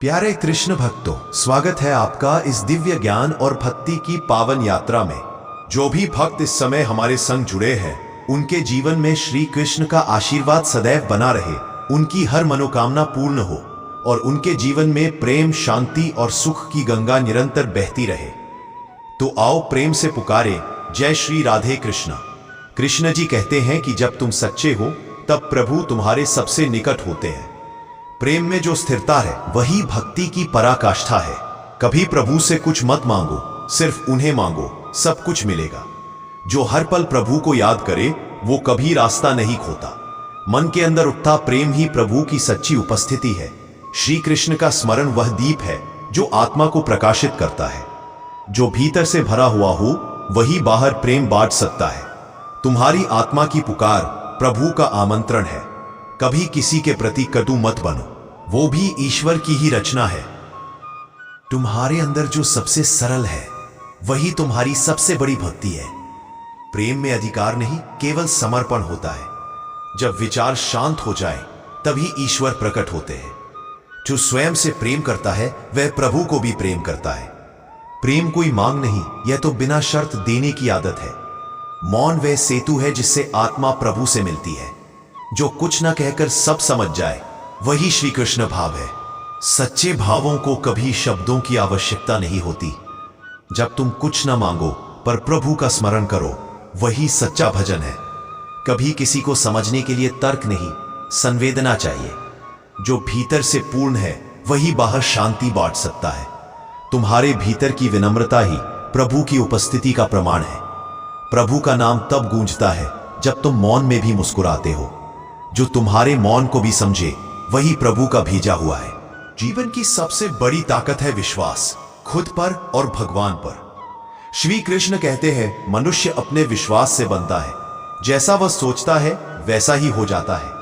प्यारे कृष्ण भक्तों, स्वागत है आपका इस दिव्य ज्ञान और भक्ति की पावन यात्रा में। जो भी भक्त इस समय हमारे संग जुड़े हैं, उनके जीवन में श्री कृष्ण का आशीर्वाद सदैव बना रहे, उनकी हर मनोकामना पूर्ण हो और उनके जीवन में प्रेम, शांति और सुख की गंगा निरंतर बहती रहे। तो आओ प्रेम से पुकारे, जय श्री राधे कृष्ण। कृष्ण जी कहते हैं कि जब तुम सच्चे हो तब प्रभु तुम्हारे सबसे निकट होते हैं। प्रेम में जो स्थिरता है वही भक्ति की पराकाष्ठा है। कभी प्रभु से कुछ मत मांगो, सिर्फ उन्हें मांगो, सब कुछ मिलेगा। जो हर पल प्रभु को याद करे वो कभी रास्ता नहीं खोता। मन के अंदर उठता प्रेम ही प्रभु की सच्ची उपस्थिति है। श्री कृष्ण का स्मरण वह दीप है जो आत्मा को प्रकाशित करता है। जो भीतर से भरा हुआ हो वही बाहर प्रेम बांट सकता है। तुम्हारी आत्मा की पुकार प्रभु का आमंत्रण है। कभी किसी के प्रति कटु मत बनो, वो भी ईश्वर की ही रचना है। तुम्हारे अंदर जो सबसे सरल है वही तुम्हारी सबसे बड़ी भक्ति है। प्रेम में अधिकार नहीं, केवल समर्पण होता है। जब विचार शांत हो जाए तभी ईश्वर प्रकट होते हैं। जो स्वयं से प्रेम करता है वह प्रभु को भी प्रेम करता है। प्रेम कोई मांग नहीं, यह तो बिना शर्त देने की आदत है। मौन वह सेतु है जिससे आत्मा प्रभु से मिलती है। जो कुछ न कहकर सब समझ जाए वही श्री कृष्ण भाव है। सच्चे भावों को कभी शब्दों की आवश्यकता नहीं होती। जब तुम कुछ न मांगो पर प्रभु का स्मरण करो, वही सच्चा भजन है। कभी किसी को समझने के लिए तर्क नहीं, संवेदना चाहिए। जो भीतर से पूर्ण है वही बाहर शांति बांट सकता है। तुम्हारे भीतर की विनम्रता ही प्रभु की उपस्थिति का प्रमाण है। प्रभु का नाम तब गूंजता है जब तुम मौन में भी मुस्कुराते हो। जो तुम्हारे मौन को भी समझे वही प्रभु का भेजा हुआ है। जीवन की सबसे बड़ी ताकत है विश्वास, खुद पर और भगवान पर। श्री कृष्ण कहते हैं मनुष्य अपने विश्वास से बनता है। जैसा वह सोचता है वैसा ही हो जाता है।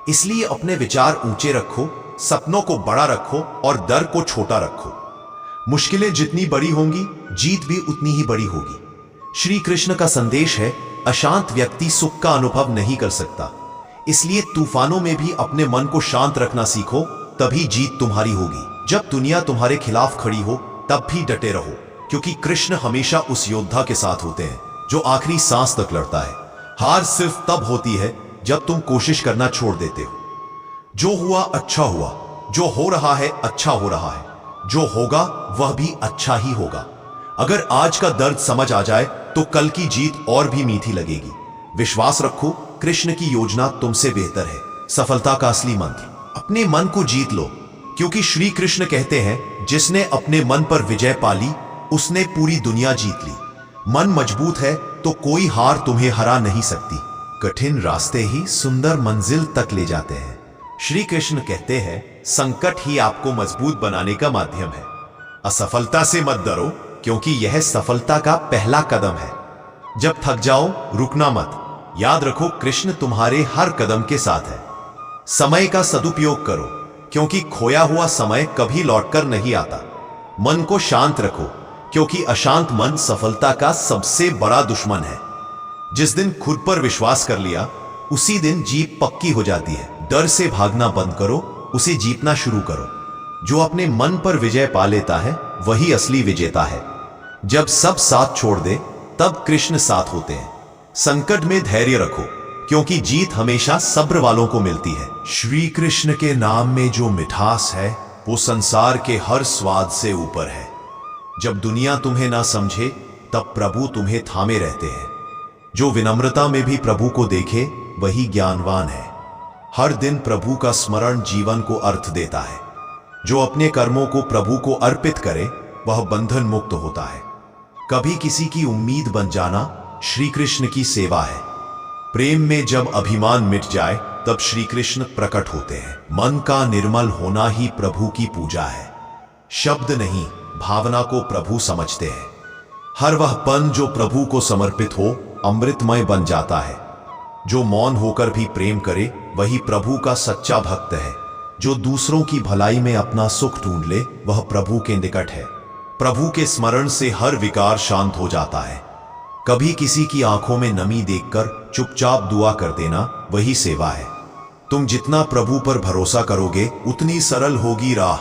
इसलिए अपने विचार ऊंचे रखो, सपनों को बड़ा रखो और डर को छोटा रखो। मुश्किलें जितनी बड़ी होंगी जीत भी उतनी ही बड़ी होगी। श्री कृष्ण का संदेश है, अशांत व्यक्ति सुख का अनुभव नहीं कर सकता। इसलिए तूफानों में भी अपने मन को शांत रखना सीखो, तभी जीत तुम्हारी होगी। जब दुनिया तुम्हारे खिलाफ खड़ी हो तब भी डटे रहो, क्योंकि कृष्ण हमेशा उस योद्धा के साथ होते हैं जो आखिरी सांस तक लड़ता है। हार सिर्फ तब होती है जब तुम कोशिश करना छोड़ देते हो। जो हुआ अच्छा हुआ, जो हो रहा है अच्छा हो रहा है, जो होगा वह भी अच्छा ही होगा। अगर आज का दर्द समझ आ जाए तो कल की जीत और भी मीठी लगेगी। विश्वास रखो, कृष्ण की योजना तुमसे बेहतर है। सफलता का असली मंत्र, अपने मन को जीत लो, क्योंकि श्री कृष्ण कहते हैं जिसने अपने मन पर विजय पाली उसने पूरी दुनिया जीत ली। मन मजबूत है तो कोई हार तुम्हें हरा नहीं सकती। कठिन रास्ते ही सुंदर मंजिल तक ले जाते हैं। श्री कृष्ण कहते हैं संकट ही आपको मजबूत बनाने का माध्यम है। असफलता से मत डरो, क्योंकि यह सफलता का पहला कदम है। जब थक जाओ रुकना मत। याद रखो कृष्ण तुम्हारे हर कदम के साथ है। समय का सदुपयोग करो, क्योंकि खोया हुआ समय कभी लौटकर नहीं आता। मन को शांत रखो, क्योंकि अशांत मन सफलता का सबसे बड़ा दुश्मन है। जिस दिन खुद पर विश्वास कर लिया उसी दिन जीत पक्की हो जाती है। डर से भागना बंद करो, उसे जीतना शुरू करो। जो अपने मन पर विजय पा लेता है वही असली विजेता है। जब सब साथ छोड़ दे तब कृष्ण साथ होते हैं। संकट में धैर्य रखो, क्योंकि जीत हमेशा सब्र वालों को मिलती है। श्री कृष्ण के नाम में जो मिठास है वो संसार के हर स्वाद से ऊपर है। जब दुनिया तुम्हें ना समझे तब प्रभु तुम्हें थामे रहते हैं। जो विनम्रता में भी प्रभु को देखे वही ज्ञानवान है। हर दिन प्रभु का स्मरण जीवन को अर्थ देता है। जो अपने कर्मों को प्रभु को अर्पित करे वह बंधन मुक्त होता है। कभी किसी की उम्मीद बन जाना श्री कृष्ण की सेवा है। प्रेम में जब अभिमान मिट जाए तब श्री कृष्ण प्रकट होते हैं। मन का निर्मल होना ही प्रभु की पूजा है। शब्द नहीं, भावना को प्रभु समझते हैं। हर वह पन जो प्रभु को समर्पित हो अमृतमय बन जाता है। जो मौन होकर भी प्रेम करे वही प्रभु का सच्चा भक्त है। जो दूसरों की भलाई में अपना सुख ढूंढ ले वह प्रभु के निकट है। प्रभु के स्मरण से हर विकार शांत हो जाता है। कभी किसी की आंखों में नमी देखकर चुपचाप दुआ कर देना वही सेवा है। तुम जितना प्रभु पर भरोसा करोगे उतनी सरल होगी राह।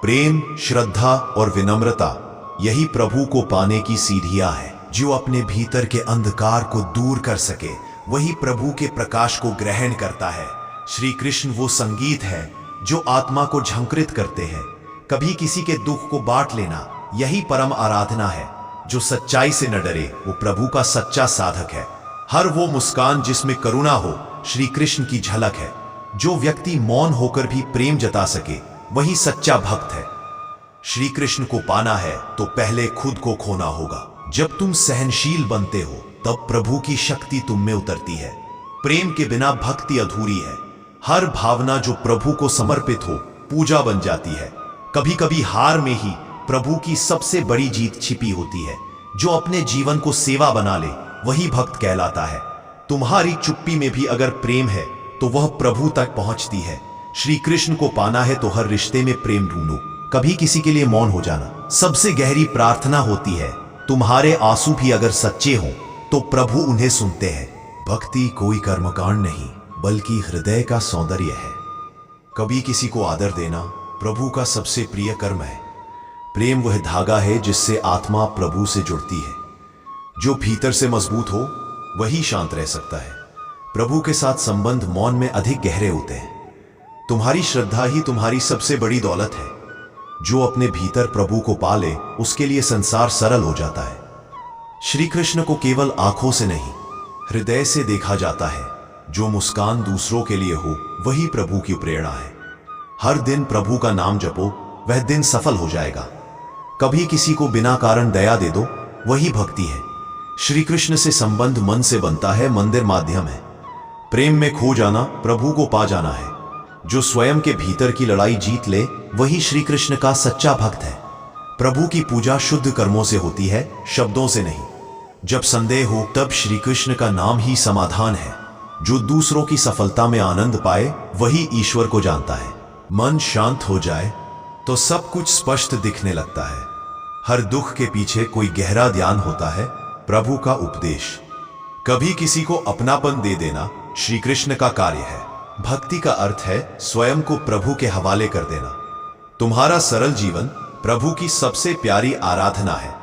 प्रेम, श्रद्धा और विनम्रता यही प्रभु को पाने की सीढ़ियां है। जो अपने भीतर के अंधकार को दूर कर सके वही प्रभु के प्रकाश को ग्रहण करता है। श्री कृष्ण वो संगीत है जो आत्मा को झंकृत करते हैं। कभी किसी के दुख को बांट लेना यही परम आराधना है। जो सच्चाई से न डरे वो प्रभु का सच्चा साधक है। हर वो मुस्कान जिसमें करुणा हो श्री कृष्ण की झलक है। जो व्यक्ति मौन होकर भी प्रेम जता सके वही सच्चा भक्त है। श्री कृष्ण को पाना है तो पहले खुद को खोना होगा। जब तुम सहनशील बनते हो तब प्रभु की शक्ति तुम में उतरती है। प्रेम के बिना भक्ति अधूरी है। हर भावना जो प्रभु को समर्पित हो पूजा बन जाती है। कभी कभी हार में ही प्रभु की सबसे बड़ी जीत छिपी होती है। जो अपने जीवन को सेवा बना ले वही भक्त कहलाता है। तुम्हारी चुप्पी में भी अगर प्रेम है तो वह प्रभु तक पहुंचती है। श्री कृष्ण को पाना है तो हर रिश्ते में प्रेम ढूंढो। कभी किसी के लिए मौन हो जाना सबसे गहरी प्रार्थना होती है। तुम्हारे आंसू भी अगर सच्चे हों तो प्रभु उन्हें सुनते हैं। भक्ति कोई कर्मकांड नहीं बल्कि हृदय का सौंदर्य है। कभी किसी को आदर देना प्रभु का सबसे प्रिय कर्म है। प्रेम वह धागा है जिससे आत्मा प्रभु से जुड़ती है। जो भीतर से मजबूत हो वही शांत रह सकता है। प्रभु के साथ संबंध मौन में अधिक गहरे होते हैं। तुम्हारी श्रद्धा ही तुम्हारी सबसे बड़ी दौलत है। जो अपने भीतर प्रभु को पाले उसके लिए संसार सरल हो जाता है। श्री कृष्ण को केवल आंखों से नहीं हृदय से देखा जाता है। जो मुस्कान दूसरों के लिए हो वही प्रभु की प्रेरणा है। हर दिन प्रभु का नाम जपो वह दिन सफल हो जाएगा। कभी किसी को बिना कारण दया दे दो वही भक्ति है। श्री कृष्ण से संबंध मन से बनता है, मंदिर माध्यम है। प्रेम में खो जाना प्रभु को पा जाना है। जो स्वयं के भीतर की लड़ाई जीत ले वही श्री कृष्ण का सच्चा भक्त है। प्रभु की पूजा शुद्ध कर्मों से होती है, शब्दों से नहीं। जब संदेह हो तब श्री कृष्ण का नाम ही समाधान है। जो दूसरों की सफलता में आनंद पाए वही ईश्वर को जानता है। मन शांत हो जाए तो सब कुछ स्पष्ट दिखने लगता है। हर दुख के पीछे कोई गहरा ध्यान होता है, प्रभु का उपदेश। कभी किसी को अपनापन दे देना श्री कृष्ण का कार्य है। भक्ति का अर्थ है स्वयं को प्रभु के हवाले कर देना। तुम्हारा सरल जीवन प्रभु की सबसे प्यारी आराधना है।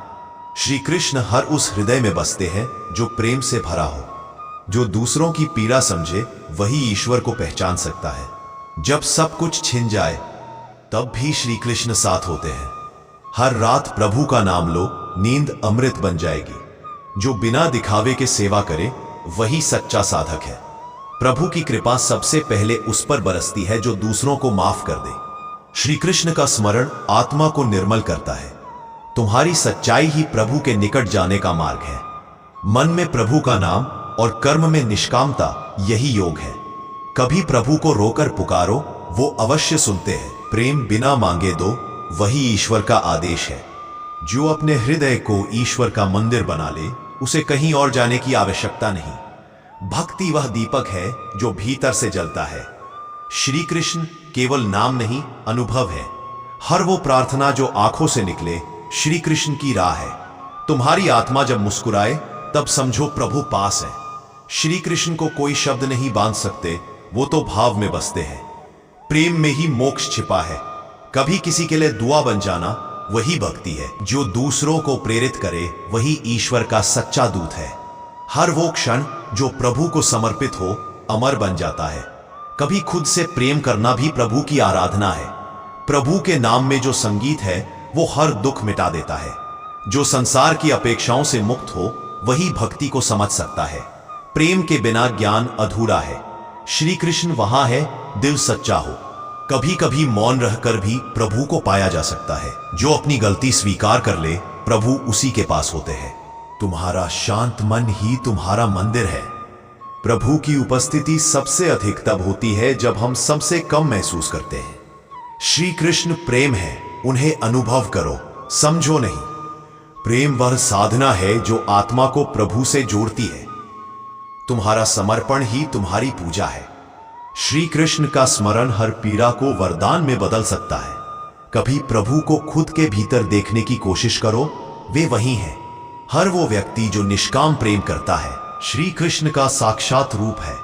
श्री कृष्ण हर उस हृदय में बसते हैं जो प्रेम से भरा हो। जो दूसरों की पीड़ा समझे वही ईश्वर को पहचान सकता है। जब सब कुछ छिन जाए तब भी श्री कृष्ण साथ होते हैं। हर रात प्रभु का नाम लो, नींद अमृत बन जाएगी। जो बिना दिखावे के सेवा करे वही सच्चा साधक है। प्रभु की कृपा सबसे पहले उस पर बरसती है जो दूसरों को माफ कर दे। श्री कृष्ण का स्मरण आत्मा को निर्मल करता है। तुम्हारी सच्चाई ही प्रभु के निकट जाने का मार्ग है। मन में प्रभु का नाम और कर्म में निष्कामता यही योग है। कभी प्रभु को रोकर पुकारो वो अवश्य सुनते हैं। प्रेम बिना मांगे दो वही ईश्वर का आदेश है। जो अपने हृदय को ईश्वर का मंदिर बना ले उसे कहीं और जाने की आवश्यकता नहीं। भक्ति वह दीपक है जो भीतर से जलता है। श्री कृष्ण केवल नाम नहीं अनुभव है। हर वो प्रार्थना जो आंखों से निकले श्री कृष्ण की राह है। तुम्हारी आत्मा जब मुस्कुराए तब समझो प्रभु पास है। श्री कृष्ण को कोई शब्द नहीं बांध सकते, वो तो भाव में बसते हैं। प्रेम में ही मोक्ष छिपा है। कभी किसी के लिए दुआ बन जाना वही भक्ति है। जो दूसरों को प्रेरित करे वही ईश्वर का सच्चा दूत है। हर वो क्षण जो प्रभु को समर्पित हो अमर बन जाता है। कभी खुद से प्रेम करना भी प्रभु की आराधना है। प्रभु के नाम में जो संगीत है वो हर दुख मिटा देता है। जो संसार की अपेक्षाओं से मुक्त हो वही भक्ति को समझ सकता है। प्रेम के बिना ज्ञान अधूरा है। श्री कृष्ण वहां है दिल सच्चा हो। कभी कभी मौन रहकर भी प्रभु को पाया जा सकता है। जो अपनी गलती स्वीकार कर ले प्रभु उसी के पास होते हैं। तुम्हारा शांत मन ही तुम्हारा मंदिर है। प्रभु की उपस्थिति सबसे अधिक तब होती है जब हम सबसे कम महसूस करते हैं। श्री कृष्ण प्रेम है, उन्हें अनुभव करो, समझो नहीं। प्रेम वह साधना है जो आत्मा को प्रभु से जोड़ती है। तुम्हारा समर्पण ही तुम्हारी पूजा है। श्री कृष्ण का स्मरण हर पीड़ा को वरदान में बदल सकता है। कभी प्रभु को खुद के भीतर देखने की कोशिश करो, वे वही हैं। हर वो व्यक्ति जो निष्काम प्रेम करता है श्री कृष्ण का साक्षात रूप है।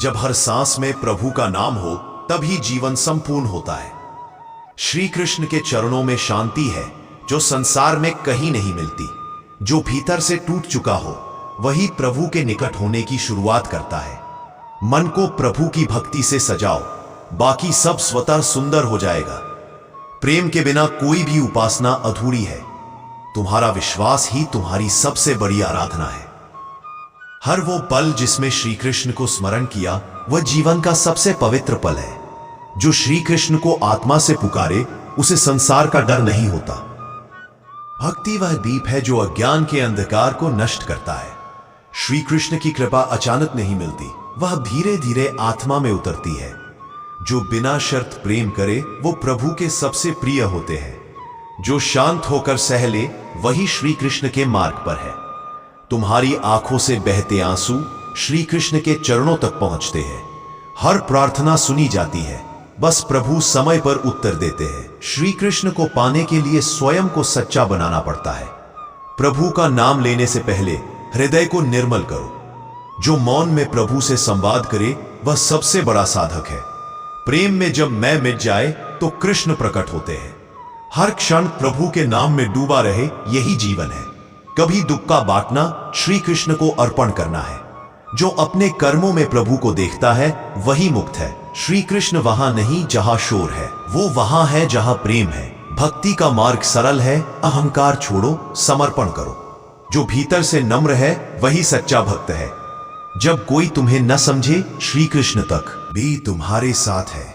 जब हर सांस में प्रभु का नाम हो तभी जीवन संपूर्ण होता है। श्री कृष्ण के चरणों में शांति है जो संसार में कहीं नहीं मिलती। जो भीतर से टूट चुका हो वही प्रभु के निकट होने की शुरुआत करता है। मन को प्रभु की भक्ति से सजाओ, बाकी सब स्वतः सुंदर हो जाएगा। प्रेम के बिना कोई भी उपासना अधूरी है। तुम्हारा विश्वास ही तुम्हारी सबसे बड़ी आराधना है। हर वो पल जिसमें श्री कृष्ण को स्मरण किया वह जीवन का सबसे पवित्र पल है। जो श्री कृष्ण को आत्मा से पुकारे उसे संसार का डर नहीं होता। भक्ति वह दीप है जो अज्ञान के अंधकार को नष्ट करता है। श्री कृष्ण की कृपा अचानक नहीं मिलती, वह धीरे धीरे आत्मा में उतरती है। जो बिना शर्त प्रेम करे वो प्रभु के सबसे प्रिय होते हैं। जो शांत होकर सह ले वही श्री कृष्ण के मार्ग पर है। तुम्हारी आंखों से बहते आंसू श्री कृष्ण के चरणों तक पहुंचते हैं। हर प्रार्थना सुनी जाती है, बस प्रभु समय पर उत्तर देते हैं। श्री कृष्ण को पाने के लिए स्वयं को सच्चा बनाना पड़ता है। प्रभु का नाम लेने से पहले हृदय को निर्मल करो। जो मौन में प्रभु से संवाद करे वह सबसे बड़ा साधक है। प्रेम में जब मैं मिट जाए तो कृष्ण प्रकट होते हैं। हर क्षण प्रभु के नाम में डूबा रहे, यही जीवन है। कभी दुख का बांटना श्री कृष्ण को अर्पण करना है। जो अपने कर्मों में प्रभु को देखता है वही मुक्त है। श्री कृष्ण वहां नहीं जहां शोर है, वो वहां है जहां प्रेम है। भक्ति का मार्ग सरल है, अहंकार छोड़ो, समर्पण करो। जो भीतर से नम्र है वही सच्चा भक्त है। जब कोई तुम्हें न समझे श्री कृष्ण तक भी तुम्हारे साथ है।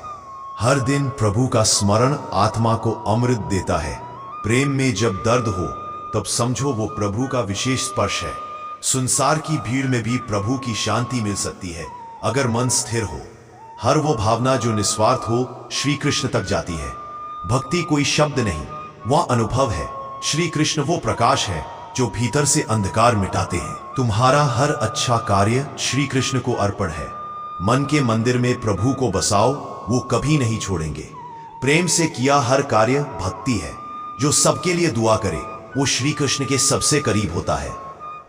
हर दिन प्रभु का स्मरण आत्मा को अमृत देता है। प्रेम में जब दर्द हो तब समझो वो प्रभु का विशेष स्पर्श है। संसार की भीड़ में भी प्रभु की शांति मिल सकती है अगर मन स्थिर हो। हर वो भावना जो निस्वार्थ हो श्री कृष्ण तक जाती है। भक्ति कोई शब्द नहीं, वह अनुभव है। श्री कृष्ण वो प्रकाश है जो भीतर से अंधकार मिटाते हैं। तुम्हारा हर अच्छा कार्य श्री कृष्ण को अर्पण है। मन के मंदिर में प्रभु को बसाओ, वो कभी नहीं छोड़ेंगे। प्रेम से किया हर कार्य भक्ति है। जो सबके लिए दुआ करे वो श्री कृष्ण के सबसे करीब होता है।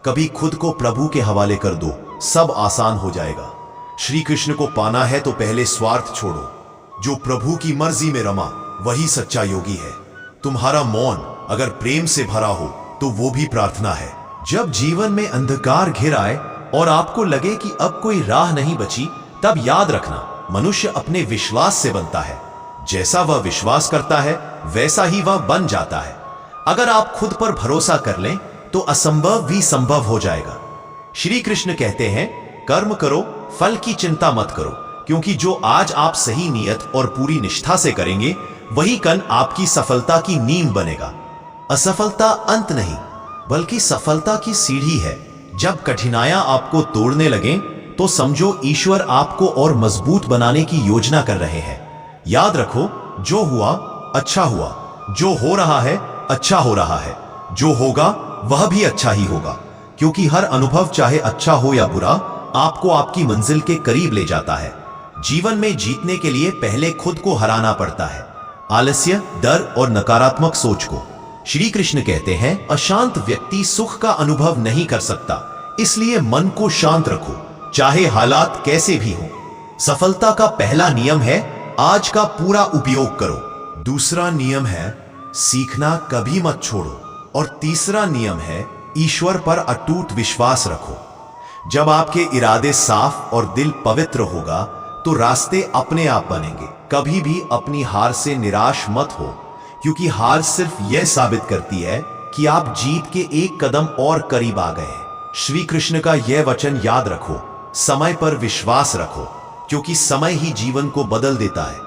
कभी खुद को प्रभु के हवाले कर दो, सब आसान हो जाएगा। श्री कृष्ण को पाना है तो पहले स्वार्थ छोड़ो। जो प्रभु की मर्जी में रमा वही सच्चा योगी है। तुम्हारा मौन अगर प्रेम से भरा हो तो वो भी प्रार्थना है। जब जीवन में अंधकार घिर आए और आपको लगे कि अब कोई राह नहीं बची, तब याद रखना मनुष्य अपने विश्वास से बनता है। जैसा वह विश्वास करता है वैसा ही वह बन जाता है। अगर आप खुद पर भरोसा कर लें तो असंभव भी संभव हो जाएगा। श्री कृष्ण कहते हैं, कर्म करो, फल की चिंता मत करो, क्योंकि जो आज आप सही नियत और पूरी निष्ठा से करेंगे वही कल आपकी सफलता की नींव बनेगा। असफलता अंत नहीं बल्कि सफलता की सीढ़ी है। जब कठिनाइयां आपको तोड़ने लगें तो समझो ईश्वर आपको और मजबूत बनाने की योजना कर रहे हैं। याद रखो, जो हुआ अच्छा हुआ, जो हो रहा है अच्छा हो रहा है, जो होगा वह भी अच्छा ही होगा, क्योंकि हर अनुभव चाहे अच्छा हो या बुरा आपको आपकी मंजिल के करीब ले जाता है। जीवन में जीतने के लिए पहले खुद को हराना पड़ता है, आलस्य, डर और नकारात्मक सोच को। श्री कृष्ण कहते हैं, अशांत व्यक्ति सुख का अनुभव नहीं कर सकता, इसलिए मन को शांत रखो, चाहे हालात कैसे भी हो। सफलता का पहला नियम है आज का पूरा उपयोग करो। दूसरा नियम है सीखना कभी मत छोड़ो। और तीसरा नियम है ईश्वर पर अटूट विश्वास रखो। जब आपके इरादे साफ और दिल पवित्र होगा तो रास्ते अपने आप बनेंगे। कभी भी अपनी हार से निराश मत हो, क्योंकि हार सिर्फ यह साबित करती है कि आप जीत के एक कदम और करीब आ गए हैं। श्री कृष्ण का यह वचन याद रखो, समय पर विश्वास रखो, क्योंकि समय ही जीवन को बदल देता है।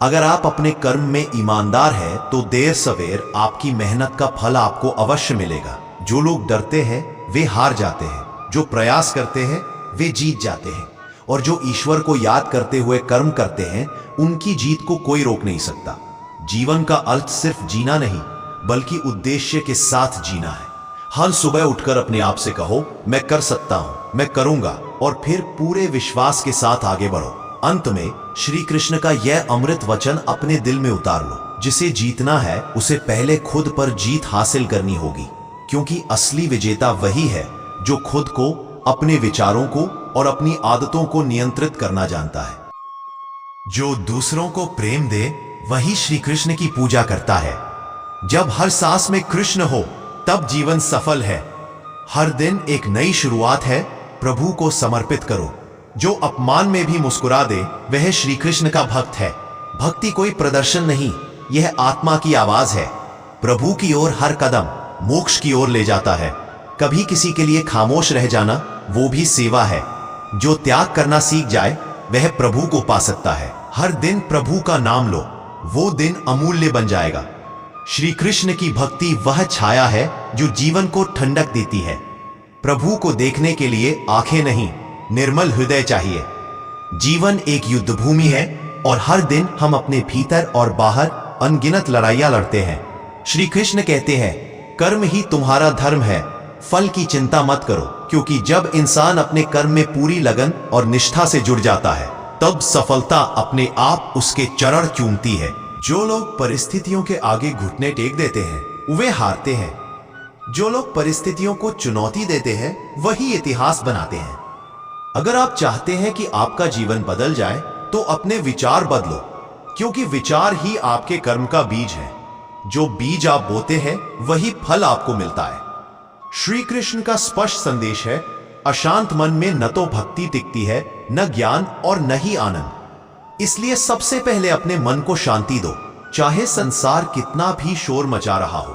अगर आप अपने कर्म में ईमानदार हैं तो देर सवेर आपकी मेहनत का फल आपको अवश्य मिलेगा। जो लोग डरते हैं वे हार जाते हैं, जो प्रयास करते हैं वे जीत जाते हैं, और जो ईश्वर को याद करते हुए कर्म करते हैं उनकी जीत को कोई रोक नहीं सकता। जीवन का अर्थ सिर्फ जीना नहीं बल्कि उद्देश्य के साथ जीना है। हर सुबह उठकर अपने आप से कहो, मैं कर सकता हूं, मैं करूंगा, और फिर पूरे विश्वास के साथ आगे बढ़ो। अंत में श्री कृष्ण का यह अमृत वचन अपने दिल में उतार लो, जिसे जीतना है उसे पहले खुद पर जीत हासिल करनी होगी, क्योंकि असली विजेता वही है जो खुद को, अपने विचारों को और अपनी आदतों को नियंत्रित करना जानता है। जो दूसरों को प्रेम दे वही श्री कृष्ण की पूजा करता है। जब हर सांस में कृष्ण हो तब जीवन सफल है। हर दिन एक नई शुरुआत है, प्रभु को समर्पित करो। जो अपमान में भी मुस्कुरा दे वह श्री कृष्ण का भक्त है। भक्ति कोई प्रदर्शन नहीं, यह आत्मा की आवाज है। प्रभु की ओर हर कदम मोक्ष की ओर ले जाता है। कभी किसी के लिए खामोश रह जाना वो भी सेवा है। जो त्याग करना सीख जाए वह प्रभु को पा सकता है। हर दिन प्रभु का नाम लो, वो दिन अमूल्य बन जाएगा। श्री कृष्ण की भक्ति वह छाया है जो जीवन को ठंडक देती है। प्रभु को देखने के लिए आंखें नहीं, निर्मल हृदय चाहिए। जीवन एक युद्ध भूमि है और हर दिन हम अपने भीतर और बाहर अनगिनत लड़ाइयां लड़ते हैं। श्री कृष्ण कहते हैं, कर्म ही तुम्हारा धर्म है, फल की चिंता मत करो। क्योंकि जब इंसान अपने कर्म में पूरी लगन और निष्ठा से जुड़ जाता है तब सफलता अपने आप उसके चरण चूमती है। जो लोग परिस्थितियों के आगे घुटने टेक देते हैं वे हारते हैं। जो लोग परिस्थितियों को चुनौती देते हैं वही इतिहास बनाते हैं। अगर आप चाहते हैं कि आपका जीवन बदल जाए तो अपने विचार बदलो, क्योंकि विचार ही आपके कर्म का बीज है। जो बीज आप बोते हैं वही फल आपको मिलता है। श्री कृष्ण का स्पष्ट संदेश है, अशांत मन में न तो भक्ति टिकती है, न ज्ञान और न ही आनंद। इसलिए सबसे पहले अपने मन को शांति दो, चाहे संसार कितना भी शोर मचा रहा हो।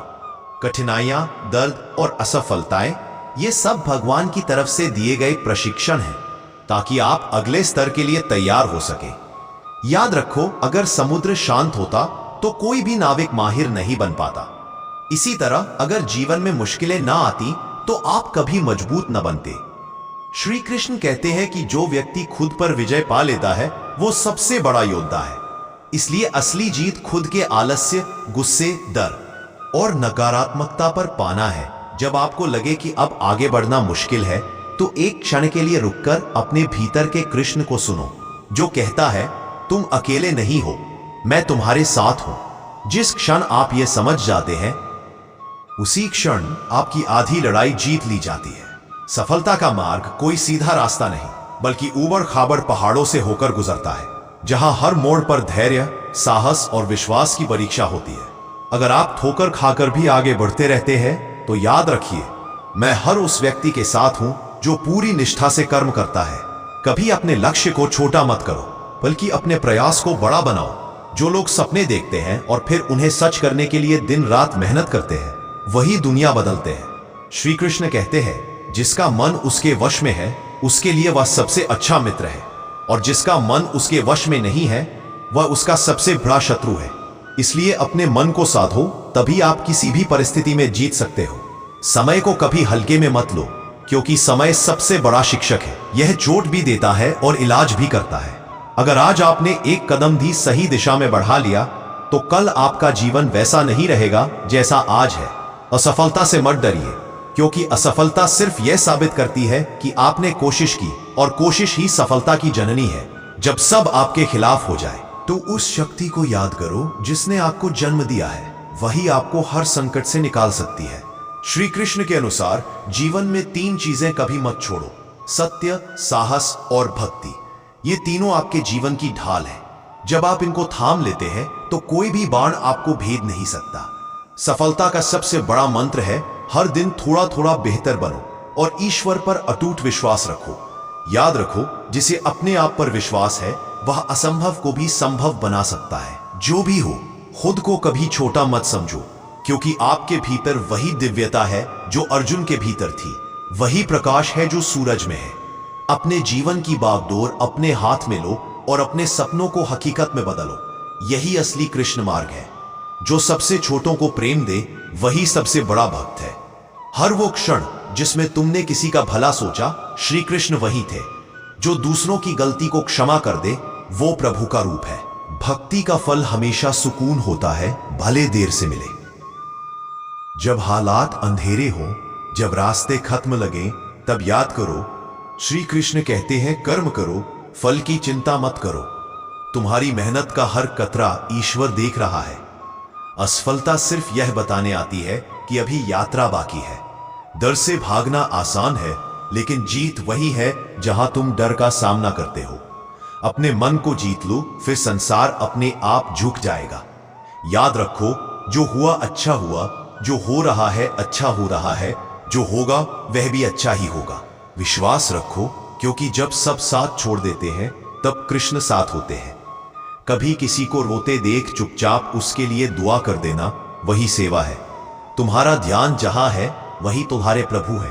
कठिनाइयां, दर्द और असफलताएं ये सब भगवान की तरफ से दिए गए प्रशिक्षण हैं, ताकि आप अगले स्तर के लिए तैयार हो सके। याद रखो, अगर समुद्र शांत होता तो कोई भी नाविक माहिर नहीं बन पाता। इसी तरह अगर जीवन में मुश्किलें ना आती तो आप कभी मजबूत न बनते। श्री कृष्ण कहते हैं कि जो व्यक्ति खुद पर विजय पा लेता है वो सबसे बड़ा योद्धा है। इसलिए असली जीत खुद के आलस्य, गुस्से, डर और नकारात्मकता पर पाना है। जब आपको लगे कि अब आगे बढ़ना मुश्किल है तो एक क्षण के लिए रुककर अपने भीतर के कृष्ण को सुनो, जो कहता है, तुम अकेले नहीं हो, मैं तुम्हारे साथ हूं। जिस क्षण आप ये समझ जाते हैं उसी क्षण आपकी आधी लड़ाई जीत ली जाती है। सफलता का मार्ग कोई सीधा रास्ता नहीं, बल्कि ऊबड़ खाबड़ पहाड़ों से होकर गुजरता है, जहां हर मोड़ पर धैर्य, साहस और विश्वास की परीक्षा होती है। अगर आप ठोकर खाकर भी आगे बढ़ते रहते हैं तो याद रखिए, मैं हर उस व्यक्ति के साथ हूं जो पूरी निष्ठा से कर्म करता है। कभी अपने लक्ष्य को छोटा मत करो, बल्कि अपने प्रयास को बड़ा बनाओ। जो लोग सपने देखते हैं और फिर उन्हें सच करने के लिए दिन रात मेहनत करते हैं वही दुनिया बदलते हैं। श्री कृष्ण कहते हैं, जिसका मन उसके वश में है उसके लिए वह सबसे अच्छा मित्र है, और जिसका मन उसके वश में नहीं है वह उसका सबसे बड़ा शत्रु है। इसलिए अपने मन को साधो, तभी आप किसी भी परिस्थिति में जीत सकते हो। समय को कभी हल्के में मत लो, क्योंकि समय सबसे बड़ा शिक्षक है। यह चोट भी देता है और इलाज भी करता है। अगर आज आपने एक कदम भी सही दिशा में बढ़ा लिया तो कल आपका जीवन वैसा नहीं रहेगा जैसा आज है। असफलता से मत डरिए, क्योंकि असफलता सिर्फ यह साबित करती है कि आपने कोशिश की, और कोशिश ही सफलता की जननी है। जब सब आपके खिलाफ हो जाए तो उस शक्ति को याद करो जिसने आपको जन्म दिया है, वही आपको हर संकट से निकाल सकती है। श्री कृष्ण के अनुसार जीवन में 3 चीजें कभी मत छोड़ो, सत्य, साहस और भक्ति। ये तीनों आपके जीवन की ढाल है। जब आप इनको थाम लेते हैं तो कोई भी बाण आपको भेद नहीं सकता। सफलता का सबसे बड़ा मंत्र है, हर दिन थोड़ा थोड़ा बेहतर बनो और ईश्वर पर अटूट विश्वास रखो। याद रखो, जिसे अपने आप पर विश्वास है वह असंभव को भी संभव बना सकता है। जो भी हो, खुद को कभी छोटा मत समझो, क्योंकि आपके भीतर वही दिव्यता है जो अर्जुन के भीतर थी। वही प्रकाश है जो सूरज में है। अपने जीवन की बागडोर अपने हाथ में लो और अपने सपनों को हकीकत में बदलो। यही असली कृष्ण मार्ग है। जो सबसे छोटों को प्रेम दे वही सबसे बड़ा भक्त है। हर वो क्षण जिसमें तुमने किसी का भला सोचा, श्री कृष्ण वही थे। जो दूसरों की गलती को क्षमा कर दे वो प्रभु का रूप है। भक्ति का फल हमेशा सुकून होता है, भले देर से मिले। जब हालात अंधेरे हो, जब रास्ते खत्म लगे, तब याद करो, श्री कृष्ण कहते हैं, कर्म करो, फल की चिंता मत करो। तुम्हारी मेहनत का हर कतरा ईश्वर देख रहा है। असफलता सिर्फ यह बताने आती है कि अभी यात्रा बाकी है। डर से भागना आसान है, लेकिन जीत वही है जहां तुम डर का सामना करते हो। अपने मन को जीत लो, फिर संसार अपने आप झुक जाएगा। याद रखो, जो हुआ अच्छा हुआ, जो हो रहा है अच्छा हो रहा है, जो होगा वह भी अच्छा ही होगा। विश्वास रखो, क्योंकि जब सब साथ छोड़ देते हैं तब कृष्ण साथ होते हैं। कभी किसी को रोते देख चुपचाप उसके लिए दुआ कर देना, वही सेवा है। तुम्हारा ध्यान जहां है वही तुम्हारे प्रभु है।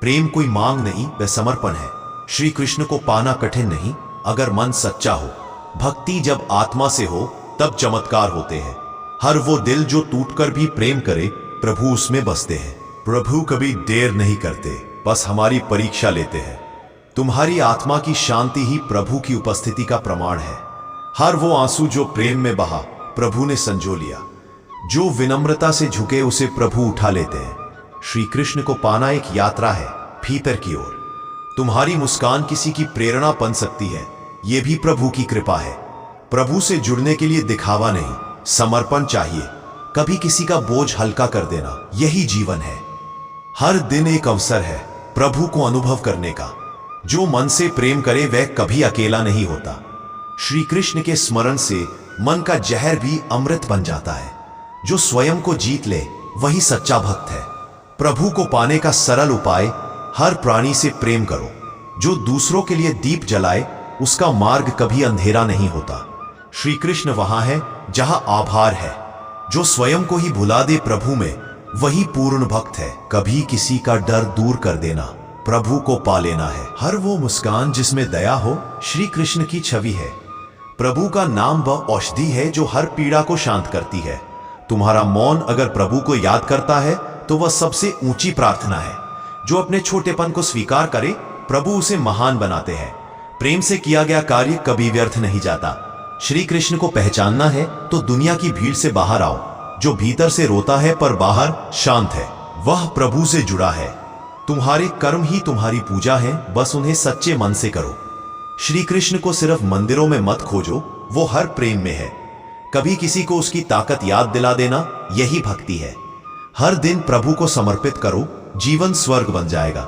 प्रेम कोई मांग नहीं, वह समर्पण है। श्री कृष्ण को पाना कठिन नहीं, अगर मन सच्चा हो। भक्ति जब आत्मा से हो तब चमत्कार होते हैं। हर वो दिल जो टूटकर भी प्रेम करे, प्रभु उसमें बसते हैं। प्रभु कभी देर नहीं करते, बस हमारी परीक्षा लेते हैं। तुम्हारी आत्मा की शांति ही प्रभु की उपस्थिति का प्रमाण है। हर वो आंसू जो प्रेम में बहा, प्रभु ने संजो लिया। जो विनम्रता से झुके उसे प्रभु उठा लेते हैं। श्री कृष्ण को पाना एक यात्रा है, भीतर की ओर। तुम्हारी मुस्कान किसी की प्रेरणा बन सकती है, यह भी प्रभु की कृपा है। प्रभु से जुड़ने के लिए दिखावा नहीं, समर्पण चाहिए। कभी किसी का बोझ हल्का कर देना, यही जीवन है। हर दिन एक अवसर है प्रभु को अनुभव करने का। जो मन से प्रेम करे वह कभी अकेला नहीं होता। श्री कृष्ण के स्मरण से मन का जहर भी अमृत बन जाता है। जो स्वयं को जीत ले वही सच्चा भक्त है। प्रभु को पाने का सरल उपाय, हर प्राणी से प्रेम करो। जो दूसरों के लिए दीप जलाए उसका मार्ग कभी अंधेरा नहीं होता। श्री कृष्ण वहां है जहां आभार है। जो स्वयं को ही भुला दे प्रभु में, वही पूर्ण भक्त है। कभी किसी का डर दूर कर देना, प्रभु को पा लेना है। हर वो मुस्कान जिसमें दया हो, श्री कृष्ण की छवि है। प्रभु का नाम वह औषधि है जो हर पीड़ा को शांत करती है। तुम्हारा मौन अगर प्रभु को याद करता है तो वह सबसे ऊंची प्रार्थना है। जो अपने छोटेपन को स्वीकार करे, प्रभु उसे महान बनाते हैं। प्रेम से किया गया कार्य कभी व्यर्थ नहीं जाता। श्री कृष्ण को पहचानना है तो दुनिया की भीड़ से बाहर आओ। जो भीतर से रोता है पर बाहर शांत है, वह प्रभु से जुड़ा है। तुम्हारे कर्म ही तुम्हारी पूजा है, बस उन्हें सच्चे मन से करो। श्री कृष्ण को सिर्फ मंदिरों में मत खोजो, वो हर प्रेम में है। कभी किसी को उसकी ताकत याद दिला देना, यही भक्ति है। हर दिन प्रभु को समर्पित करो, जीवन स्वर्ग बन जाएगा।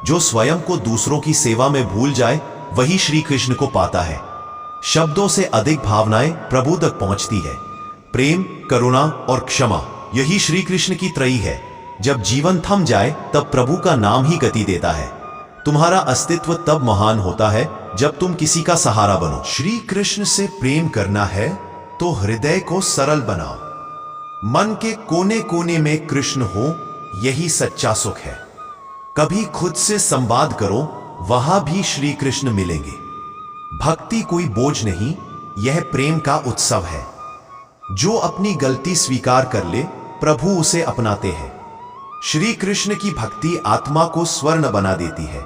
जो स्वयं को दूसरों की सेवा में भूल जाए, वही श्री कृष्ण को पाता है। शब्दों से अधिक भावनाएं प्रभु तक पहुंचती है। प्रेम, करुणा और क्षमा, यही श्री कृष्ण की त्रयी है। जब जीवन थम जाए तब प्रभु का नाम ही गति देता है। तुम्हारा अस्तित्व तब महान होता है जब तुम किसी का सहारा बनो। श्री कृष्ण से प्रेम करना है तो हृदय को सरल बनाओ। मन के कोने कोने में कृष्ण हो, यही सच्चा सुख है। कभी खुद से संवाद करो, वहां भी श्री कृष्ण मिलेंगे। भक्ति कोई बोझ नहीं, यह प्रेम का उत्सव है। जो अपनी गलती स्वीकार कर ले, प्रभु उसे अपनाते हैं। श्री कृष्ण की भक्ति आत्मा को स्वर्ण बना देती है।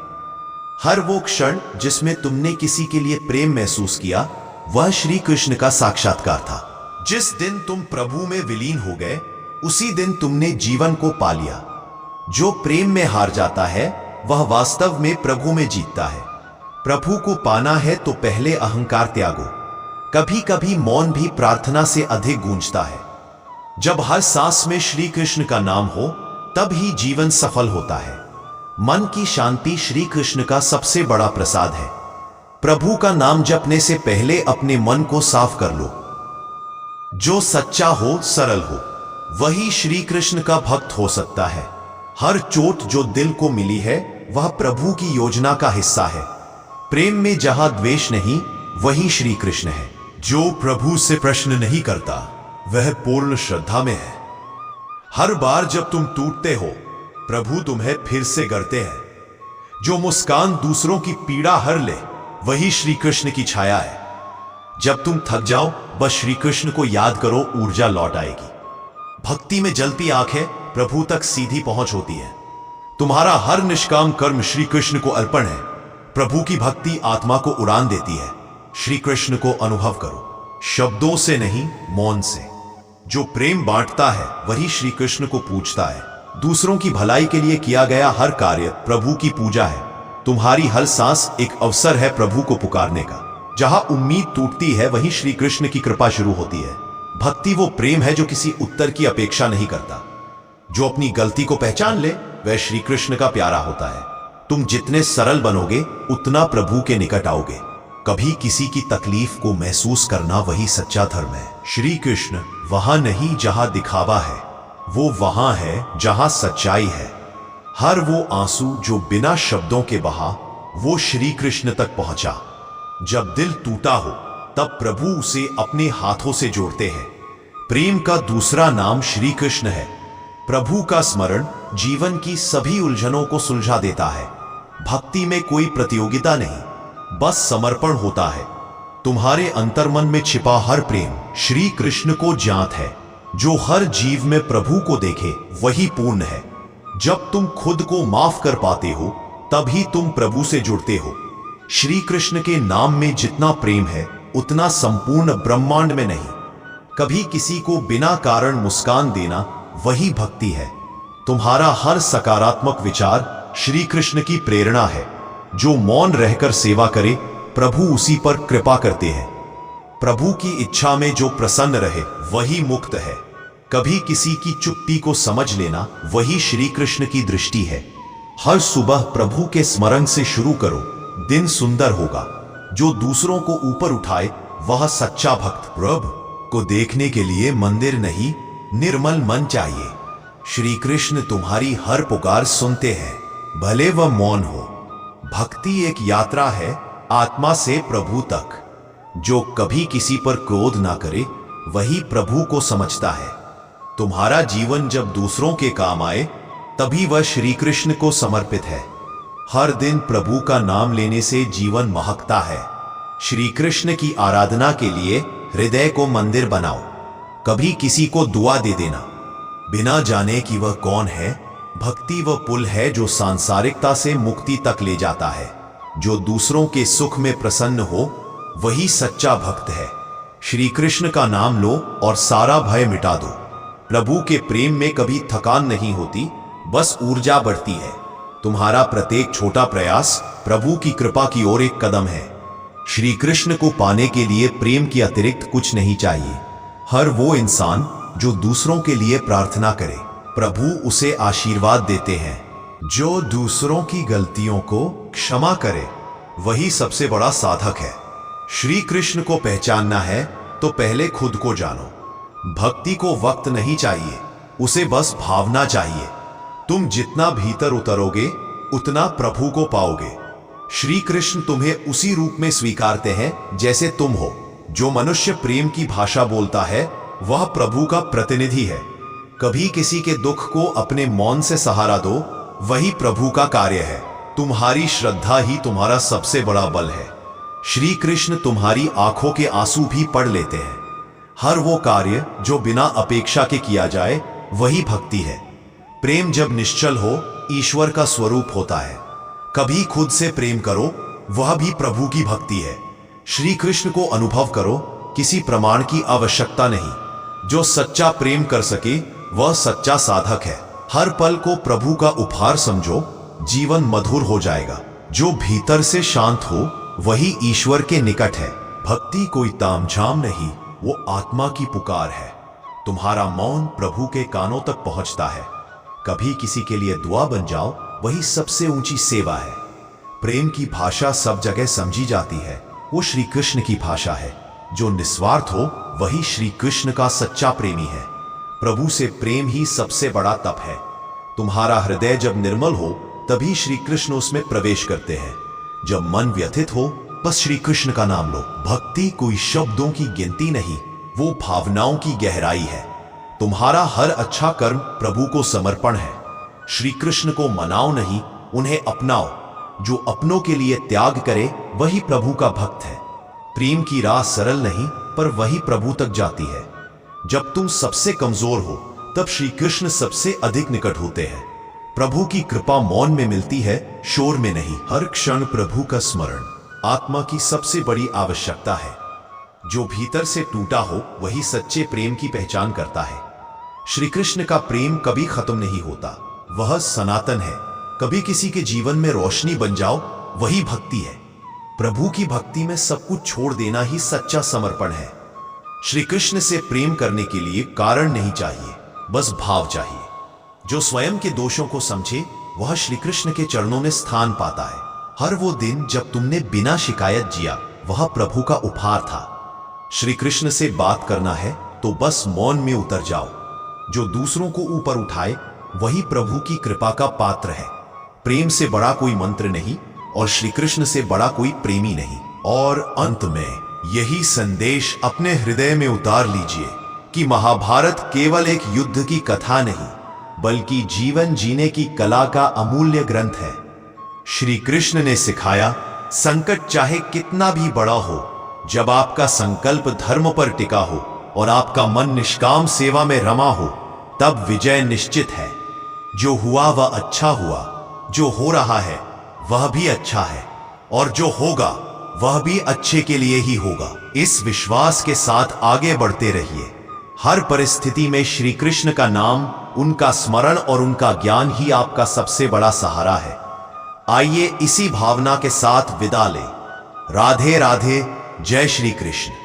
हर वो क्षण जिसमें तुमने किसी के लिए प्रेम महसूस किया, वह श्री कृष्ण का साक्षात्कार था। जिस दिन तुम प्रभु में विलीन हो गए, उसी दिन तुमने जीवन को पा लिया। जो प्रेम में हार जाता है, वह वास्तव में प्रभु में जीतता है। प्रभु को पाना है तो पहले अहंकार त्यागो। कभी कभी मौन भी प्रार्थना से अधिक गूंजता है। जब हर सांस में श्री कृष्ण का नाम हो, तब ही जीवन सफल होता है। मन की शांति श्री कृष्ण का सबसे बड़ा प्रसाद है। प्रभु का नाम जपने से पहले अपने मन को साफ कर लो। जो सच्चा हो, सरल हो, वही श्री कृष्ण का भक्त हो सकता है। हर चोट जो दिल को मिली है, वह प्रभु की योजना का हिस्सा है। प्रेम में जहां द्वेष नहीं, वही श्री कृष्ण है। जो प्रभु से प्रश्न नहीं करता, वह पूर्ण श्रद्धा में है। हर बार जब तुम टूटते हो, प्रभु तुम्हें फिर से गढ़ते हैं। जो मुस्कान दूसरों की पीड़ा हर ले, वही श्री कृष्ण की छाया है। जब तुम थक जाओ, बस श्री कृष्ण को याद करो, ऊर्जा लौट आएगी। भक्ति में जलती आंखें प्रभु तक सीधी पहुंच होती है। तुम्हारा हर निष्काम कर्म श्री कृष्ण को अर्पण है। प्रभु की भक्ति आत्मा को उड़ान देती है। श्री कृष्ण को अनुभव करो, शब्दों से नहीं, मौन से। जो प्रेम बांटता है, वही श्री कृष्ण को पूजता है। दूसरों की भलाई के लिए किया गया हर कार्य प्रभु की पूजा है। तुम्हारी हर सांस एक अवसर है प्रभु को पुकारने का। जहां उम्मीद टूटती है, वहीं श्री कृष्ण की कृपा शुरू होती है। भक्ति वो प्रेम है जो किसी उत्तर की अपेक्षा नहीं करता। जो अपनी गलती को पहचान ले, वह श्री कृष्ण का प्यारा होता है। तुम जितने सरल बनोगे, उतना प्रभु के निकट आओगे। कभी किसी की तकलीफ को महसूस करना वही सच्चा धर्म है। श्री कृष्ण वहां नहीं जहां दिखावा है, वो वहां है जहां सच्चाई है। हर वो आंसू जो बिना शब्दों के बहा, वो श्री कृष्ण तक पहुंचा। जब दिल टूटा हो तब प्रभु उसे अपने हाथों से जोड़ते हैं। प्रेम का दूसरा नाम श्री कृष्ण है। प्रभु का स्मरण जीवन की सभी उलझनों को सुलझा देता है। भक्ति में कोई प्रतियोगिता नहीं, बस समर्पण होता है। तुम्हारे अंतर्मन में छिपा हर प्रेम श्री कृष्ण को ज्ञात है। जो हर जीव में प्रभु को देखे वही पूर्ण है। जब तुम खुद को माफ कर पाते हो तभी तुम प्रभु से जुड़ते हो। श्री कृष्ण के नाम में जितना प्रेम है उतना संपूर्ण ब्रह्मांड में नहीं। कभी किसी को बिना कारण मुस्कान देना वही भक्ति है। तुम्हारा हर सकारात्मक विचार श्री कृष्ण की प्रेरणा है। जो मौन रहकर सेवा करे प्रभु उसी पर कृपा करते हैं। प्रभु की इच्छा में जो प्रसन्न रहे वही मुक्त है। कभी किसी की चुप्पी को समझ लेना वही श्री कृष्ण की दृष्टि है। हर सुबह प्रभु के स्मरण से शुरू करो, दिन सुंदर होगा। जो दूसरों को ऊपर उठाए वह सच्चा भक्त। प्रभु को देखने के लिए मंदिर नहीं, निर्मल मन चाहिए। श्री कृष्ण तुम्हारी हर पुकार सुनते हैं, भले वह मौन हो। भक्ति एक यात्रा है आत्मा से प्रभु तक। जो कभी किसी पर क्रोध ना करे वही प्रभु को समझता है। तुम्हारा जीवन जब दूसरों के काम आए तभी वह श्री कृष्ण को समर्पित है। हर दिन प्रभु का नाम लेने से जीवन महकता है। श्री कृष्ण की आराधना के लिए हृदय को मंदिर बनाओ। कभी किसी को दुआ दे देना बिना जाने कि वह कौन है। भक्ति वह पुल है जो सांसारिकता से मुक्ति तक ले जाता है। जो दूसरों के सुख में प्रसन्न हो वही सच्चा भक्त है। श्री कृष्ण का नाम लो और सारा भय मिटा दो। प्रभु के प्रेम में कभी थकान नहीं होती, बस ऊर्जा बढ़ती है। तुम्हारा प्रत्येक छोटा प्रयास प्रभु की कृपा की ओर एक कदम है। श्री कृष्ण को पाने के लिए प्रेम के अतिरिक्त कुछ नहीं चाहिए। हर वो इंसान जो दूसरों के लिए प्रार्थना करे प्रभु उसे आशीर्वाद देते हैं। जो दूसरों की गलतियों को क्षमा करे वही सबसे बड़ा साधक है। श्री कृष्ण को पहचानना है तो पहले खुद को जानो। भक्ति को वक्त नहीं चाहिए, उसे बस भावना चाहिए। तुम जितना भीतर उतरोगे उतना प्रभु को पाओगे। श्री कृष्ण तुम्हें उसी रूप में स्वीकारते हैं जैसे तुम हो। जो मनुष्य प्रेम की भाषा बोलता है वह प्रभु का प्रतिनिधि है। कभी किसी के दुख को अपने मौन से सहारा दो, वही प्रभु का कार्य है। तुम्हारी श्रद्धा ही तुम्हारा सबसे बड़ा बल है। श्री कृष्ण तुम्हारी आंखों के आंसू भी पढ़ लेते हैं। हर वो कार्य जो बिना अपेक्षा के किया जाए वही भक्ति है। प्रेम जब निश्चल हो ईश्वर का स्वरूप होता है। कभी खुद से प्रेम करो, वह भी प्रभु की भक्ति है। श्री कृष्ण को अनुभव करो, किसी प्रमाण की आवश्यकता नहीं। जो सच्चा प्रेम कर सके वह सच्चा साधक है। हर पल को प्रभु का उपहार समझो, जीवन मधुर हो जाएगा। जो भीतर से शांत हो वही ईश्वर के निकट है। भक्ति कोई तामझाम नहीं, वो आत्मा की पुकार है। तुम्हारा मौन प्रभु के कानों तक पहुंचता है। कभी किसी के लिए दुआ बन जाओ, वही सबसे ऊंची सेवा है। प्रेम की भाषा सब जगह समझी जाती है, वो श्री कृष्ण की भाषा है। जो निस्वार्थ हो वही श्री कृष्ण का सच्चा प्रेमी है। प्रभु से प्रेम ही सबसे बड़ा तप है। तुम्हारा हृदय जब निर्मल हो तभी श्री कृष्ण उसमें प्रवेश करते हैं। जब मन व्यथित हो बस श्री कृष्ण का नाम लो। भक्ति कोई शब्दों की गिनती नहीं, वो भावनाओं की गहराई है। तुम्हारा हर अच्छा कर्म प्रभु को समर्पण है। श्री कृष्ण को मनाओ नहीं, उन्हें अपनाओ। जो अपनों के लिए त्याग करे वही प्रभु का भक्त है। प्रेम की राह सरल नहीं, पर वही प्रभु तक जाती है। जब तुम सबसे कमजोर हो तब श्री कृष्ण सबसे अधिक निकट होते हैं। प्रभु की कृपा मौन में मिलती है, शोर में नहीं। हर क्षण प्रभु का स्मरण आत्मा की सबसे बड़ी आवश्यकता है। जो भीतर से टूटा हो वही सच्चे प्रेम की पहचान करता है। श्री कृष्ण का प्रेम कभी खत्म नहीं होता, वह सनातन है। कभी किसी के जीवन में रोशनी बन जाओ, वही भक्ति है। प्रभु की भक्ति में सब कुछ छोड़ देना ही सच्चा समर्पण है। श्री कृष्ण से प्रेम करने के लिए कारण नहीं चाहिए, बस भाव चाहिए। जो स्वयं के दोषों को समझे वह श्री कृष्ण के चरणों में स्थान पाता है। हर वो दिन जब तुमने बिना शिकायत जिया वह प्रभु का उपहार था। श्री कृष्ण से बात करना है तो बस मौन में उतर जाओ। जो दूसरों को ऊपर उठाए वही प्रभु की कृपा का पात्र है। प्रेम से बड़ा कोई मंत्र नहीं और श्री कृष्ण से बड़ा कोई प्रेमी नहीं। और अंत में यही संदेश अपने हृदय में उतार लीजिए कि महाभारत केवल एक युद्ध की कथा नहीं, बल्कि जीवन जीने की कला का अमूल्य ग्रंथ है। श्री कृष्ण ने सिखाया, संकट चाहे कितना भी बड़ा हो, जब आपका संकल्प धर्म पर टिका हो और आपका मन निष्काम सेवा में रमा हो, तब विजय निश्चित है। जो हुआ वह अच्छा हुआ, जो हो रहा है वह भी अच्छा है, और जो होगा वह भी अच्छे के लिए ही होगा। इस विश्वास के साथ आगे बढ़ते रहिए। हर परिस्थिति में श्री कृष्ण का नाम, उनका स्मरण और उनका ज्ञान ही आपका सबसे बड़ा सहारा है। आइए इसी भावना के साथ विदा लें। राधे राधे। जय श्री कृष्ण।